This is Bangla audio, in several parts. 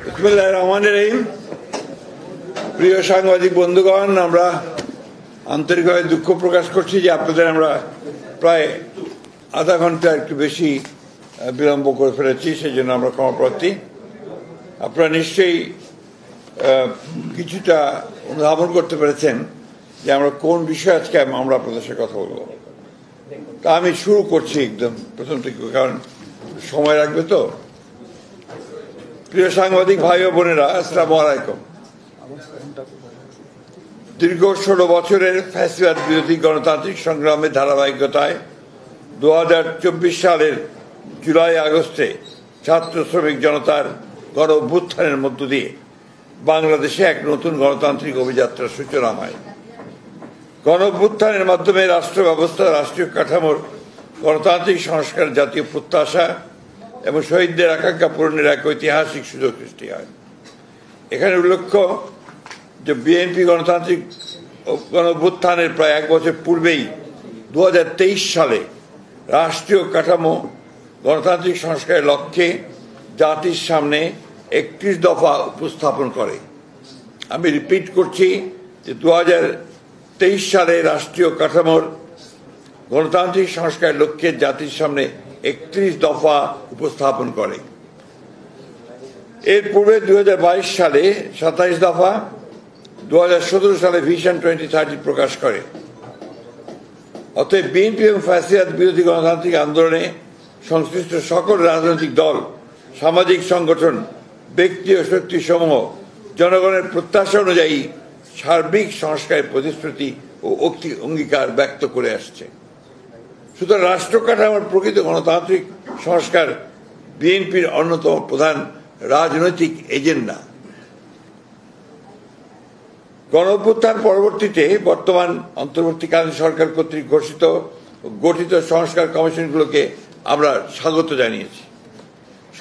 বিসমিল্লাহির রহমানির রহিম। প্রিয় সাংবাদিক বন্ধুগণ, আমরা আন্তরিকভাবে দুঃখ প্রকাশ করছি যে আপনাদের আমরা প্রায় আধা ঘন্টা একটু বেশি বিলম্ব করে ফেলেছি, সেই জন্য আমরা ক্ষমাপ্রার্থী। আপনারা নিশ্চয়ই কিছুটা অনুধাবন করতে পেরেছেন যে আমরা কোন বিষয়ে আজকে আমরা আপনাদের সাথে কথা বলবো। তা আমি শুরু করছি একদম প্রথম থেকে, কারণ সময় লাগবে তো। প্রিয় সাংবাদিক ভাই ও বোনেরা, আসসালামু আলাইকুম। দীর্ঘ 16 বছরের ফ্যাসিবাদ বিরোধী গণতান্ত্রিক সংগ্রামের ধারাবাহিকতায় 2024 সালের জুলাই আগস্টে ছাত্র শ্রমিক জনতার গণ অভ্যুত্থানের মধ্য দিয়ে বাংলাদেশে এক নতুন গণতান্ত্রিক অভিযাত্রার সূচনা হয়। গণ অভ্যুত্থানের মাধ্যমে রাষ্ট্র ব্যবস্থা, রাষ্ট্রীয় কাঠামোর গণতান্ত্রিক সংস্কার, জাতীয় প্রত্যাশা এবং শহীদদের আকাঙ্ক্ষা পূরণের এক ঐতিহাসিক সুযোগ সৃষ্টি হয়। এখানে উল্লেখ্য যে বিএনপি গণতান্ত্রিক গণ অভ্যুত্থানের প্রায় 1 বছর পূর্বেই 2023 সালে রাষ্ট্রীয় কাঠামো গণতান্ত্রিক সংস্কারের লক্ষ্যে জাতির সামনে 31 দফা উপস্থাপন করে। আমি রিপিট করছি যে 2023 সালে রাষ্ট্রীয় কাঠামোর গণতান্ত্রিক সংস্কারের লক্ষ্যে জাতির সামনে 31 দফা উপস্থাপন করে। এর পূর্বে 2022 সালে 27 দফা, 2017 সালে ভিশন 2030 প্রকাশ করে। অতএব বিএনপি এবং ফ্যাসিবাদ বিরোধী গণতান্ত্রিক আন্দোলনে সংশ্লিষ্ট সকল রাজনৈতিক দল, সামাজিক সংগঠন, ব্যক্তি ও শক্তি সমূহ জনগণের প্রত্যাশা অনুযায়ী সার্বিক সংস্কারের প্রতিশ্রুতি ও অঙ্গীকার ব্যক্ত করে আসছে। সুতরাং রাষ্ট্র কাঠামোর প্রকৃত গণতান্ত্রিক সংস্কার বিএনপির অন্যতম প্রধান রাজনৈতিক এজেন্ডা। গণ অভ্যুত্থান পরবর্তীতে বর্তমান অন্তর্বর্তীকালীন সরকার কর্তৃক ঘোষিত ও গঠিত সংস্কার কমিশনগুলোকে আমরা স্বাগত জানিয়েছি।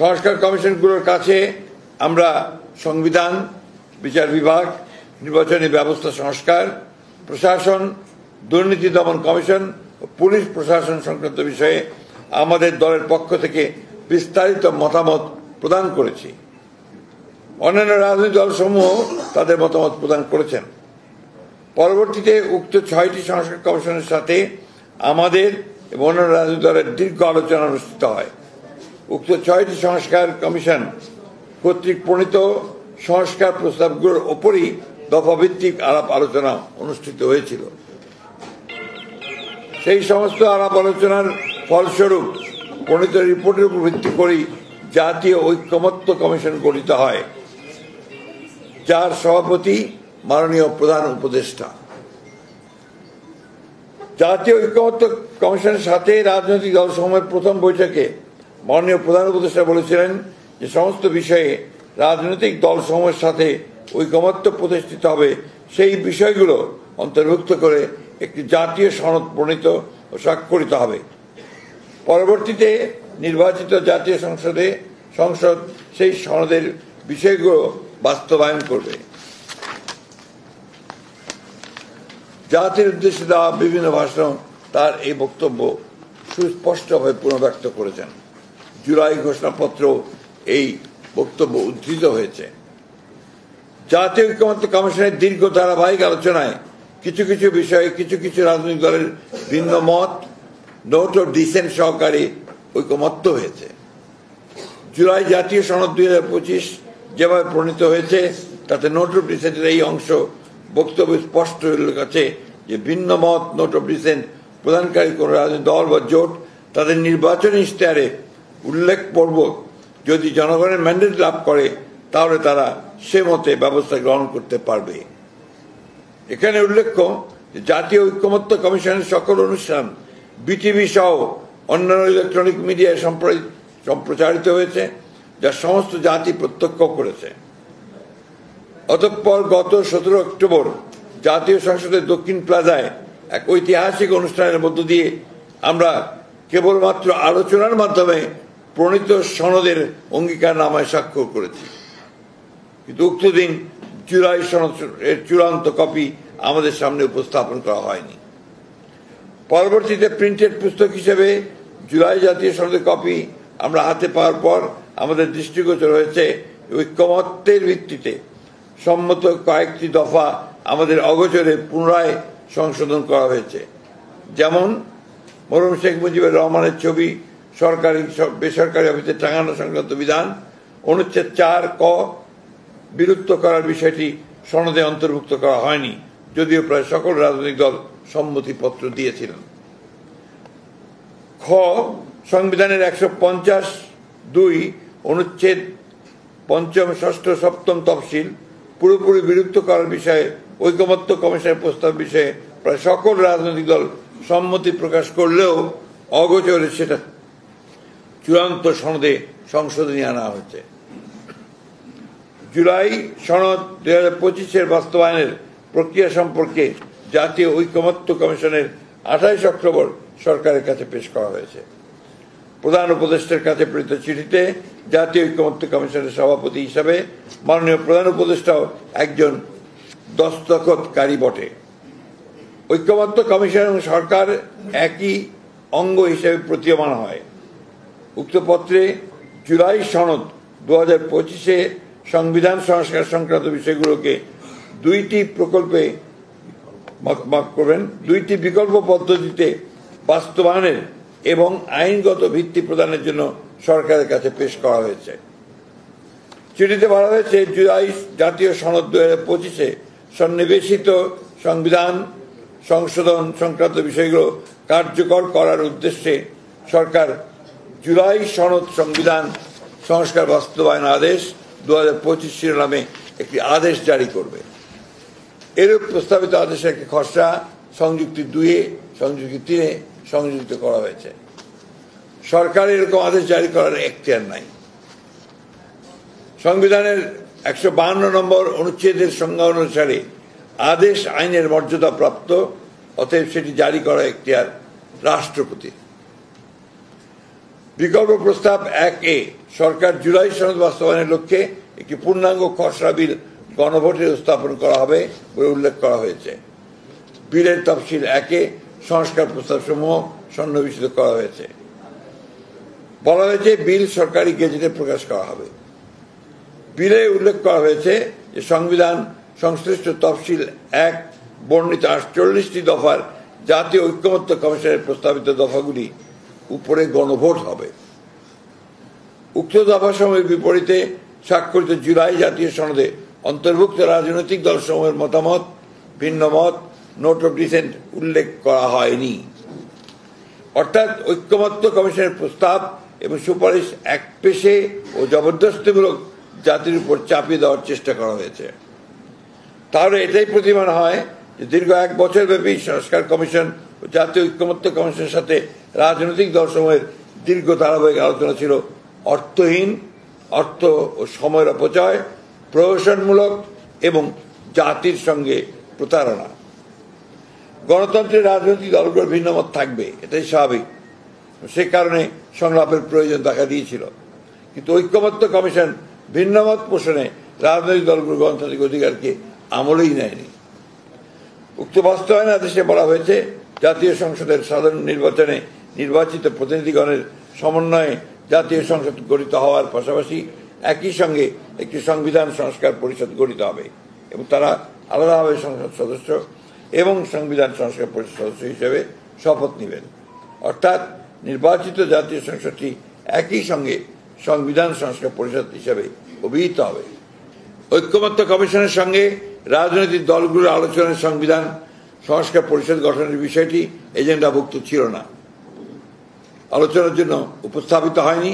সংস্কার কমিশনগুলোর কাছে আমরা সংবিধান, বিচার বিভাগ, নির্বাচনী ব্যবস্থা সংস্কার, প্রশাসন, দুর্নীতি দমন কমিশন ও পুলিশ প্রশাসন সংক্রান্ত বিষয়ে আমাদের দলের পক্ষ থেকে বিস্তারিত মতামত প্রদান করেছি। অন্যান্য রাজনৈতিক দলসমূহ তাদের মতামত প্রদান করেছেন। পরবর্তীতে উক্ত 6টি সংস্কার কমিশনের সাথে আমাদের এবং অন্যান্য রাজনৈতিক দলের দীর্ঘ আলোচনা অনুষ্ঠিত হয়। উক্ত 6টি সংস্কার কমিশন কর্তৃক প্রণীত সংস্কার প্রস্তাবগুলোর ওপরই দফাভিত্তিক আলাপ আলোচনা অনুষ্ঠিত হয়েছিল। সেই সমস্ত আলাপ আলোচনার ফলস্বরূপ প্রণীত রিপোর্টের উপর ভিত্তি করেই জাতীয় ঐক্যমত্য কমিশন গঠিত হয়, যার সভাপতি মাননীয় প্রধান উপদেষ্টা। জাতীয় ঐক্যমত্য কমিশনের সাথে রাজনৈতিক দলসমূহের প্রথম বৈঠকে মাননীয় প্রধান উপদেষ্টা বলেছিলেন যে সমস্ত বিষয়ে রাজনৈতিক দলসমূহের সাথে ঐকমত্য প্রতিষ্ঠিত হবে, সেই বিষয়গুলো অন্তর্ভুক্ত করে একটি জাতীয় সনদ প্রণীত ও স্বাক্ষরিত হবে। পরবর্তীতে নির্বাচিত জাতীয় সংসদ সেই সনদের বিষয়গুলো বাস্তবায়ন করবে। জাতির উদ্দেশ্যে দেওয়া বিভিন্ন ভাষণ তার এই বক্তব্য সুস্পষ্টভাবে পুনর্ব্যক্ত করেছেন। জুলাই ঘোষণাপত্র এই বক্তব্য উদ্ধৃত হয়েছে। জাতীয় ঐক্যমত্য কমিশনের দীর্ঘ ধারাবাহিক আলোচনায় কিছু কিছু বিষয়ে কিছু কিছু রাজনৈতিক দলের ভিন্ন মত, নোট অফ ডিসেন্ট সহকারে ঐকমত্য হয়েছে। জুলাই জাতীয় সনদ 2025 যেভাবে প্রণীত হয়েছে তাতে নোট অফ ডিসেন্টের এই অংশ বক্তব্য স্পষ্ট উল্লেখ আছে যে ভিন্ন মত, নোট অফ ডিসেন্ট প্রদানকারী কোন রাজনৈতিক দল বা জোট তাদের নির্বাচনী ইশতেহারে উল্লেখপূর্বক যদি জনগণের ম্যান্ডেট লাভ করে তাহলে তারা সে মতে ব্যবস্থা গ্রহণ করতে পারবে। এখানে উল্লেখ্য যে জাতীয় ঐক্যমত্য কমিশনের সকল অনুষ্ঠান বিটিভি সহ অন্যান্য ইলেকট্রনিক মিডিয়ায় সম্প্রচারিত হয়েছে, যা সমস্ত জাতি প্রত্যক্ষ করেছে। অতঃপর গত 17 অক্টোবর জাতীয় সংসদের দক্ষিণ প্লাজায় এক ঐতিহাসিক অনুষ্ঠানের মধ্য দিয়ে আমরা কেবলমাত্র আলোচনার মাধ্যমে প্রণীত সনদের অঙ্গীকারনামায় স্বাক্ষর করেছি, কিন্তু উক্ত দিন জুলাই সনদের চূড়ান্ত কপি আমাদের সামনে উপস্থাপন করা হয়নি। পরবর্তীতে প্রিন্টেড পুস্তক হিসেবে জুলাই জাতীয় সনদের কপি আমরা হাতে পাওয়ার পর আমাদের দৃষ্টিগোচর হয়েছে ঐক্যমত্যের ভিত্তিতে সম্মত কয়েকটি দফা আমাদের অগোচরে পুনরায় সংশোধন করা হয়েছে। যেমন মরহুম শেখ মুজিবুর রহমানের ছবি সরকারি বেসরকারি অফিসে টাঙানো সংক্রান্ত বিধান অনুচ্ছেদ 4 ক বিলুপ্ত করার বিষয়টি সনদে অন্তর্ভুক্ত করা হয়নি, যদিও প্রায় সকল রাজনৈতিক দল সম্মতিপত্র দিয়েছিলেন। খ সংবিধানের 150(2) অনুচ্ছেদ 5, 6, 7 তফসিল পুরোপুরি বিলুপ্ত করার বিষয়ে ঐকমত্য কমিশনের প্রস্তাব বিষয়ে প্রায় সকল রাজনৈতিক দল সম্মতি প্রকাশ করলেও অগোচরে সেটা চূড়ান্ত সনদে সংশোধনী আনা হয়েছে। জুলাই সনদ 2025-এর বাস্তবায়নের প্রক্রিয়া সম্পর্কে জাতীয় ঐকমত্য কমিশনের 28 অক্টোবর সরকারের কাছে পেশ করা হয়েছে। প্রধান উপদেষ্টার কাছে প্রেরিত চিঠিতে জাতীয় ঐকমত্য কমিশনের সভাপতি হিসাবে মাননীয় প্রধান উপদেষ্টাও একজন দস্তখতকারী বটে। ঐকমত্য কমিশন এবং সরকার একই অঙ্গ হিসেবে প্রতীয়মান হয়। উক্ত পত্রে জুলাই সনদ 2025-এ সংবিধান সংস্কার সংক্রান্ত বিষয়গুলোকে দুইটি বিকল্প পদ্ধতিতে বাস্তবায়নের এবং আইনগত ভিত্তি প্রদানের জন্য সরকারের কাছে পেশ করা হয়েছে। চিঠিতে বলা হয়েছে, জুলাই জাতীয় সনদ 2025-এ সন্নিবেশিত সংবিধান সংশোধন সংক্রান্ত বিষয়গুলো কার্যকর করার উদ্দেশ্যে সরকার জুলাই সনদ সংবিধান সংস্কার বাস্তবায়ন আদেশ 2025 শিরোনামে একটি আদেশ জারি করবে। এরূপ প্রস্তাবিত আদেশের একটি খসড়া সংযুক্তি 2-এ, সংযুক্তি 3-এ সংযোজিত করা হয়েছে। সরকার এরকম আদেশ জারি করার এখতিয়ার নাই। সংবিধানের 152 নম্বর অনুচ্ছেদের সংজ্ঞা অনুসারে আদেশ আইনের মর্যাদা প্রাপ্ত, অতএব সেটি জারি করা এখতিয়ার রাষ্ট্রপতি। বিকল্প প্রস্তাব 1-এ সরকার জুলাই সনদ বাস্তবায়নের লক্ষ্যে একটি পূর্ণাঙ্গ খসড়া বিল গণভোটে উপস্থাপন করা হবে বলে উল্লেখ করা হয়েছে। বিলের তফসিল 1-এ সংস্কার প্রস্তাবসমূহ সন্নিবেশিত করা হয়েছে। বলা হয়েছে বিল সরকারি গেজেটে প্রকাশ করা হবে। বিলে উল্লেখ করা হয়েছে যে সংবিধান সংশ্লিষ্ট তফসিল 1 বর্ণিত 48টি দফার জাতীয় ঐকমত্য কমিশনের প্রস্তাবিত দফাগুলি উপরে গণভোট হবে। উক্ত দফাসমূহের বিপরীতে স্বাক্ষরিত জুলাই জাতীয় সনদে অন্তর্ভুক্ত রাজনৈতিক দলসমূহের মতামত, ভিন্ন মত, নোট অফ ডিসেন্ট উল্লেখ করা হয়নি। অর্থাৎ ঐকমত্য কমিশনের প্রস্তাব এবং সুপারিশ একপেশে ও জবরদস্তিমূলক জাতির উপর চাপিয়ে দেওয়ার চেষ্টা করা হয়েছে। তাহলে এটাই প্রতীয়মান হয় যে দীর্ঘ 1 বছর ব্যাপী সংস্কার কমিশন ও জাতীয় ঐকমত্য কমিশনের সাথে রাজনৈতিক দলসমূহের দীর্ঘ ধারাবাহিক আলোচনা ছিল অর্থহীন, অর্থ ও সময়ের অপচয়, প্রহসনমূলক এবং জাতির সঙ্গে প্রতারণা। গণতন্ত্রের রাজনৈতিক দলগুলোর ভিন্নমত থাকবে, এটাই স্বাভাবিক। সে কারণে সংলাপের প্রয়োজন দেখা দিয়েছিল। কিন্তু ঐকমত্য কমিশন ভিন্নমত পোষণে রাজনৈতিক দলগুলোর গণতান্ত্রিক অধিকারকে আমলেই নেয়নি। উক্ত বাস্তবায়ন আদেশে বলা হয়েছে, জাতীয় সংসদের সাধারণ নির্বাচনে নির্বাচিত প্রতিনিধিগণের সমন্বয়ে জাতীয় সংসদ গঠিত হওয়ার পাশাপাশি একই সঙ্গে একটি সংবিধান সংস্কার পরিষদ গঠিত হবে এবং তারা আলাদাভাবে সংসদ সদস্য এবং সংবিধান সংস্কার পরিষদ সদস্য হিসেবে শপথ নেবেন। অর্থাৎ নির্বাচিত জাতীয় সংসদটি একই সঙ্গে সংবিধান সংস্কার পরিষদ হিসেবে অভিহিত হবে। ঐকমত্য কমিশনের সঙ্গে রাজনৈতিক দলগুলোর আলোচনায় সংবিধান সংস্কার পরিষদ গঠনের বিষয়টি এজেন্ডাভুক্ত ছিল না, আলোচনার জন্য উপস্থাপিত হয়নি।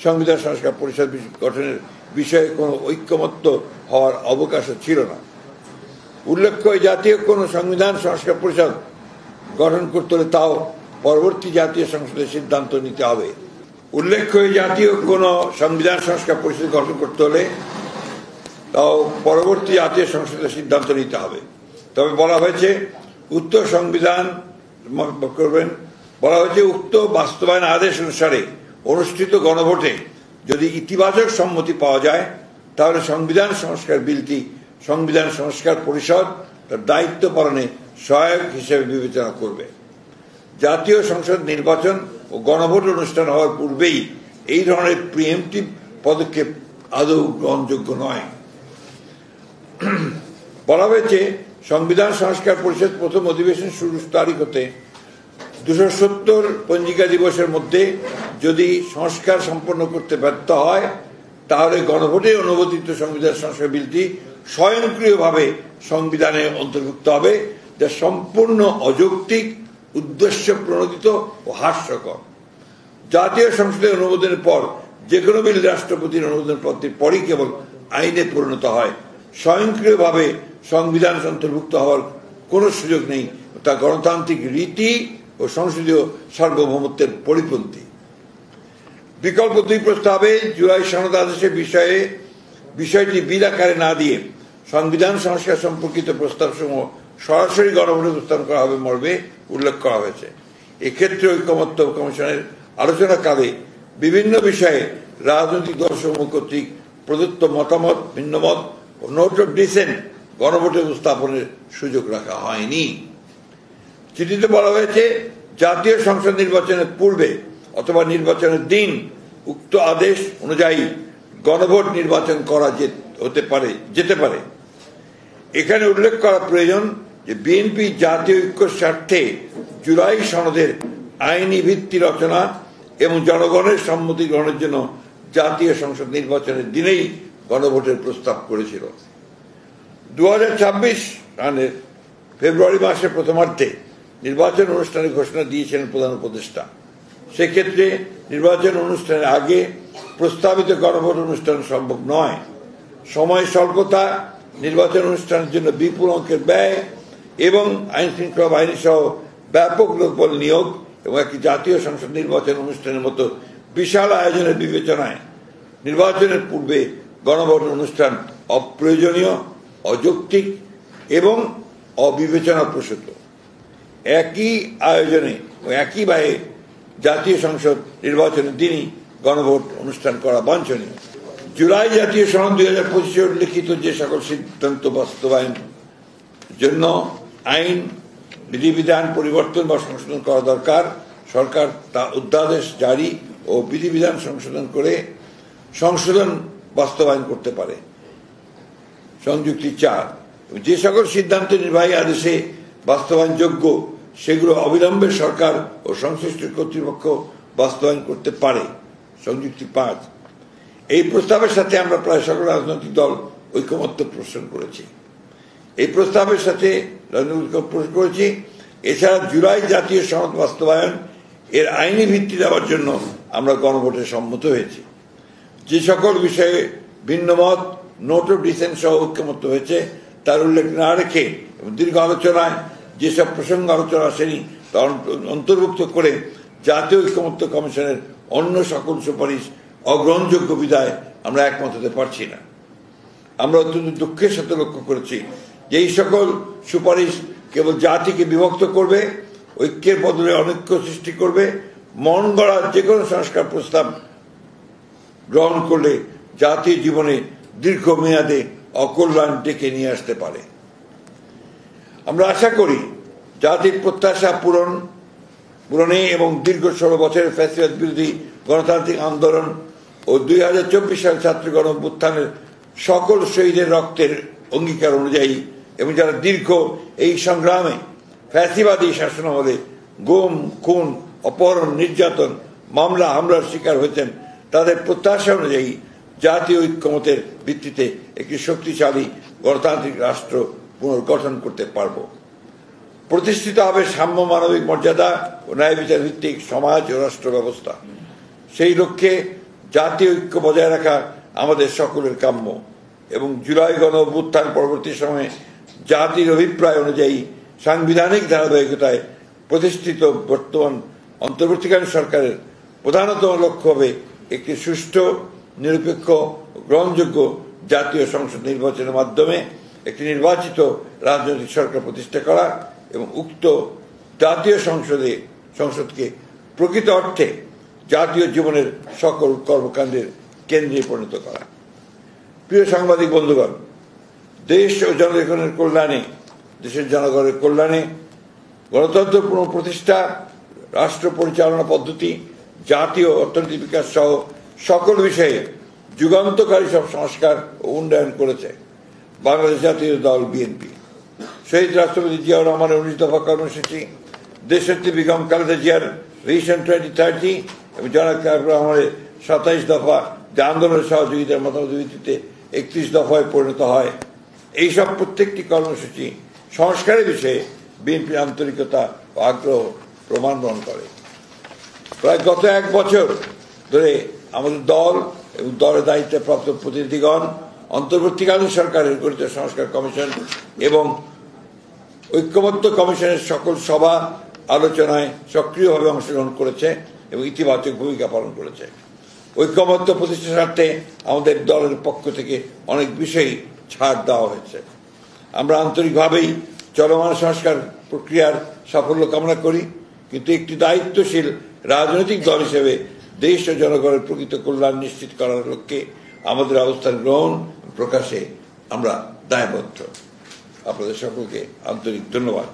সংবিধান সংস্কার পরিষদ গঠনের বিষয়ে কোনো ঐকমত্য হওয়ার অবকাশও ছিল না। উল্লেখ্য, জাতীয় কোনো সংবিধান সংস্কার পরিষদ গঠন করতে হলে তাও পরবর্তী জাতীয় সংসদের সিদ্ধান্ত নিতে হবে। উল্লেখ্য, জাতীয় কোনো সংবিধান সংস্কার পরিষদ গঠন করতে হলে তাও পরবর্তী জাতীয় সংসদের সিদ্ধান্ত নিতে হবে। তবে বলা হয়েছে উক্ত বাস্তবায়ন আদেশ অনুসারে অনুষ্ঠিত গণভোটে যদি ইতিবাচক সম্মতি পাওয়া যায় তাহলে সংবিধান সংস্কার বিলটি সংবিধান সংস্কার পরিষদ তার দায়িত্ব পালনে সহায়ক হিসেবে বিবেচনা করবে। জাতীয় সংসদ নির্বাচন ও গণভোট অনুষ্ঠান হওয়ার পূর্বেই এই ধরনের প্রিএমটিভ পদক্ষেপ আদৌ গ্রহণযোগ্য নয়। বলা হয়েছে, সংবিধান সংস্কার পরিষদ প্রথম অধিবেশন শুরুর তারিখ হতে 270 পঞ্জিকা দিবসের মধ্যে যদি সংস্কার সম্পন্ন করতে ব্যর্থ হয়, তাহলে গণভোটে অনুমোদিত সংবিধান সংস্কার বিলটি স্বয়ংক্রিয়ভাবে সংবিধানে অন্তর্ভুক্ত হবে, যা সম্পূর্ণ অযৌক্তিক, উদ্দেশ্য প্রণোদিত ও হাস্যকর। জাতীয় সংসদের অনুমোদনের পর যে কোনো বিল রাষ্ট্রপতির অনুমোদন পত্রের পরই কেবল আইনে পরিণত হয়। স্বয়ংক্রিয়ভাবে সংবিধান অন্তর্ভুক্ত হওয়ার কোনো সুযোগ নেই। তা গণতান্ত্রিক রীতি ও সংসদীয় সার্বভৌমত্বের পরিপন্থী। বিকল্প 2 প্রস্তাবে জুলাই সনদ আদেশের বিষয়টি বিল আকারে না দিয়ে সংবিধান সংস্কার সম্পর্কিত প্রস্তাবসমূহ সরাসরি গণভোটে উপস্থাপন করা হবে মর্মে উল্লেখ করা হয়েছে। এক্ষেত্রে ঐকমত্য কমিশনের আলোচনাকালে বিভিন্ন বিষয়ে রাজনৈতিক দলসমূহ কর্তৃক প্রদত্ত মতামত, ভিন্নমত ও নোট অফ ডিসেন্ট গণভোটে উপস্থাপনের সুযোগ রাখা হয়নি। চিঠিতে বলা হয়েছে, জাতীয় সংসদ নির্বাচনের পূর্বে অথবা নির্বাচনের দিন উক্ত আদেশ অনুযায়ী গণভোট নির্বাচন করা যেতে পারে। এখানে উল্লেখ করা প্রয়োজন যে বিএনপি জাতীয় ঐক্যের স্বার্থে জুলাই সনদের আইনি ভিত্তি রচনা এবং জনগণের সম্মতি গ্রহণের জন্য জাতীয় সংসদ নির্বাচনের দিনেই গণভোটের প্রস্তাব করেছিল। 2026 সালের ফেব্রুয়ারি মাসের প্রথমার্ধে নির্বাচন অনুষ্ঠানের ঘোষণা দিয়েছিলেন প্রধান উপদেষ্টা। সেক্ষেত্রে নির্বাচন অনুষ্ঠানের আগে প্রস্তাবিত গণভোট অনুষ্ঠান সম্ভব নয়। সময় স্বল্পতা, নির্বাচন অনুষ্ঠানের জন্য বিপুল অঙ্কের ব্যয় এবং আইন শৃঙ্খলা বাহিনী সহ ব্যাপক লোকবল নিয়োগ এবং একটি জাতীয় সংসদ নির্বাচন অনুষ্ঠানের মতো বিশাল আয়োজনের বিবেচনায় নির্বাচনের পূর্বে গণভোট অনুষ্ঠান অপ্রয়োজনীয়, অযৌক্তিক এবং অবিবেচনাপ্রসূত। একই আয়োজনে ও একই ব্যয়ে জাতীয় সংসদ নির্বাচনের দিনই গণভোট অনুষ্ঠান করা বাঞ্ছনীয়। জুলাই জাতীয় সনদ 2025-এ উল্লিখিত যে সকল সিদ্ধান্ত বাস্তবায়ন জন্য আইন বিধিবিধান পরিবর্তন বা সংশোধন করা দরকার, সরকার তা অধ্যাদেশ জারি ও বিধিবিধান সংশোধন বাস্তবায়ন করতে পারে। সংযুক্তি 4, যে সকল সিদ্ধান্ত নির্বাহী আদেশে বাস্তবায়নযোগ্য সেগুলো অবিলম্বে সরকার ও সংশ্লিষ্ট কর্তৃপক্ষ বাস্তবায়ন করতে পারে। সংযুক্তি 5, এই প্রস্তাবের সাথে আমরা প্রায় সকল রাজনৈতিক দল ঐকমত্য পোষণ করেছি। এছাড়া জুলাই জাতীয় সনদ বাস্তবায়ন এর আইনি ভিত্তি দেওয়ার জন্য আমরা গণভোটে সম্মত হয়েছি। যে সকল বিষয়ে ভিন্নমত, নোট অফ ডিসেন্ট সহ ঐকমত্য হয়েছে তার উল্লেখ না রেখে দীর্ঘ আলোচনায় যেসব প্রসঙ্গ আলোচনা আসেনি তা অন্তর্ভুক্ত করে জাতীয় ঐকমত্য কমিশনের অন্য সকল সুপারিশ অগ্রহণযোগ্য বিধায় আমরা একমত হতে পারছি না। আমরা অত্যন্ত দুঃখের সাথে লক্ষ্য করেছি যে এই সকল সুপারিশ কেবল জাতিকে বিভক্ত করবে, ঐক্যের বদলে অনৈক্য সৃষ্টি করবে। মন গড়া যে কোনো সংস্কার প্রস্তাব গ্রহণ করলে জাতীয় জীবনে দীর্ঘমেয়াদে অকল্যাণ ডেকে নিয়ে আসতে পারে। আমরা আশা করি জাতির প্রত্যাশা পূরণে এবং দীর্ঘ 16 বছরের ফ্যাসিবাদ বিরোধী গণতান্ত্রিক আন্দোলন ও 2024 সাল ছাত্র গণঅভ্যুত্থানের সকল শহীদের রক্তের অঙ্গীকার অনুযায়ী এবং যারা দীর্ঘ এই সংগ্রামে ফ্যাসিবাদী শাসনামলে গুম, খুন, অপহরণ, নির্যাতন, মামলা হামলার শিকার হয়েছেন, তাদের প্রত্যাশা অনুযায়ী জাতীয় ঐক্যমতের ভিত্তিতে একটি শক্তিশালী গণতান্ত্রিক রাষ্ট্র পুনর্গঠন করতে পারব। প্রতিষ্ঠিত হবে সাম্য, মানবিক মর্যাদা ও ন্যায় বিচার ভিত্তিক সমাজ ও রাষ্ট্র ব্যবস্থা। সেই লক্ষ্যে জাতীয় ঐক্য বজায় রাখা আমাদের সকলের কাম্য এবং জুলাই গণঅভ্যুত্থান পরবর্তী সময়ে জাতির অভিপ্রায় অনুযায়ী সাংবিধানিক ধারাবাহিকতায় প্রতিষ্ঠিত বর্তমান অন্তর্বর্তীকালীন সরকারের প্রধানতম লক্ষ্য হবে একটি সুষ্ঠু, নিরপেক্ষ, গ্রহণযোগ্য জাতীয় সংসদ নির্বাচনের মাধ্যমে একটি নির্বাচিত রাজনৈতিক সরকার প্রতিষ্ঠা করা এবং উক্ত জাতীয় সংসদকে প্রকৃত অর্থে জাতীয় জীবনের সকল কর্মকাণ্ডের কেন্দ্রে পরিণত করা। প্রিয় সাংবাদিক বন্ধুগণ, দেশ ও জনগণের কল্যাণে, দেশের জনগণের কল্যাণে গণতন্ত্র পুনঃপ্রতিষ্ঠা, রাষ্ট্র পরিচালনা পদ্ধতি, জাতীয় অর্থনৈতিক বিকাশ সহ সকল বিষয়ে যুগান্তকারী সব সংস্কার ও উন্নয়ন করেছে বাংলাদেশ জাতীয় দল বিএনপি। শহীদ রাষ্ট্রপতি জিয়াউর রহমানের 19 দফা কর্মসূচি, দেশনেত্রী বেগম খালেদা জিয়ার ভিশন 2030 এবং জনাব তারেক রহমানের 27 দফা যে আন্দোলনের সহযোগিতার মতামত ভিত্তিতে 31 দফায় পরিণত হয়। এইসব প্রত্যেকটি কর্মসূচি সংস্কারের বিষয়ে বিএনপির আন্তরিকতা ও আগ্রহ প্রমাণ করে। প্রায় গত 1 বছর ধরে আমাদের দল এবং দলের দায়িত্বে প্রাপ্ত প্রতিনিধিগণ অন্তর্বর্তীকালীন সরকারের গঠিত সংস্কার কমিশন এবং ঐক্যমত্য কমিশনের সকল সভা আলোচনায় সক্রিয়ভাবে অংশগ্রহণ করেছে এবং ইতিবাচক ভূমিকা পালন করেছে। ঐক্যমত্য প্রতিষ্ঠার স্বার্থে আমাদের দলের পক্ষ থেকে অনেক বিষয়ই ছাড় দেওয়া হয়েছে। আমরা আন্তরিকভাবেই চলমান সংস্কার প্রক্রিয়ার সাফল্য কামনা করি, কিন্তু একটি দায়িত্বশীল রাজনৈতিক দল হিসেবে দেশ ও জনগণের প্রকৃত কল্যাণ নিশ্চিত করার লক্ষ্যে আমাদের অবস্থান গ্রহণ প্রকাশে আমরা দায়বদ্ধ। আপনাদের সকলকে আন্তরিক ধন্যবাদ।